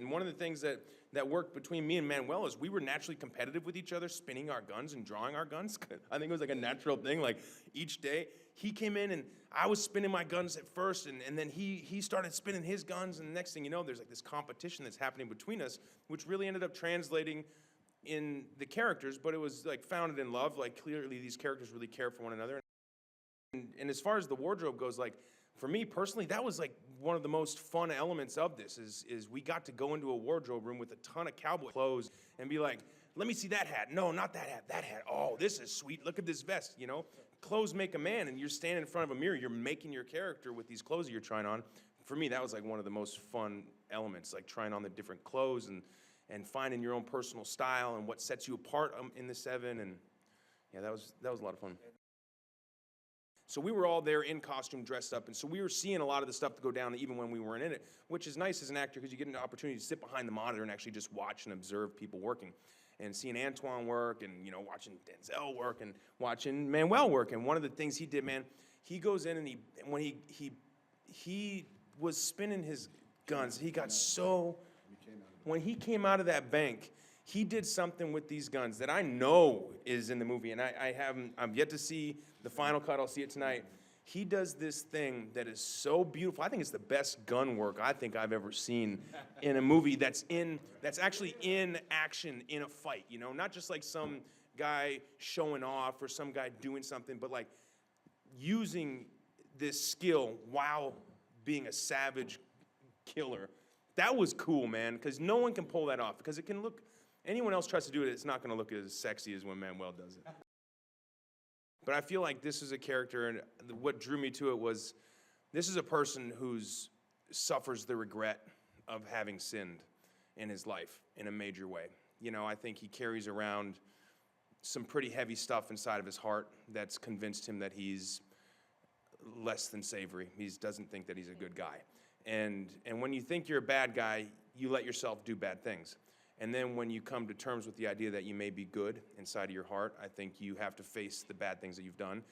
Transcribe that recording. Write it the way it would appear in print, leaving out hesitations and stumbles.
And one of the things that worked between me and Manuel is we were naturally competitive with each other, spinning our guns and drawing our guns. I think it was like a natural thing, like each day. He came in and I was spinning my guns at first, and then he started spinning his guns, and the next thing you know, there's like this competition that's happening between us, which really ended up translating in the characters, but it was like founded in love. Like clearly these characters really care for one another. And as far as the wardrobe goes, like for me personally, that was like one of the most fun elements of this is we got to go into a wardrobe room with a ton of cowboy clothes and be like, let me see that hat. No, not that hat, that hat. Oh, this is sweet. Look at this vest, you know? Clothes make a man, and you're standing in front of a mirror. You're making your character with these clothes that you're trying on. For me, that was like one of the most fun elements, like trying on the different clothes and finding your own personal style and what sets you apart in the 7. And yeah, that was a lot of fun. So we were all there in costume, dressed up, and so we were seeing a lot of the stuff to go down even when we weren't in it, which is nice as an actor because you get an opportunity to sit behind the monitor and actually just watch and observe people working. And seeing Antoine work and, you know, watching Denzel work and watching Manuel work. And one of the things he did, man, he goes in and when he was spinning his guns, he got so, when he came out of that bank, he did something with these guns that I know is in the movie, and I've yet to see the final cut. I'll see it tonight. He does this thing that is so beautiful. I think it's the best gun work I think I've ever seen in a movie that's actually in action in a fight, you know, not just like some guy showing off or some guy doing something, but like using this skill while being a savage killer. That was cool, man, because no one can pull that off, because it can look, anyone else tries to do it, it's not going to look as sexy as when Manuel does it. But I feel like this is a character, and what drew me to it was, this is a person who suffers the regret of having sinned in his life in a major way. You know, I think he carries around some pretty heavy stuff inside of his heart that's convinced him that he's less than savory. He doesn't think that he's a good guy. And when you think you're a bad guy, you let yourself do bad things. And then when you come to terms with the idea that you may be good inside of your heart, I think you have to face the bad things that you've done.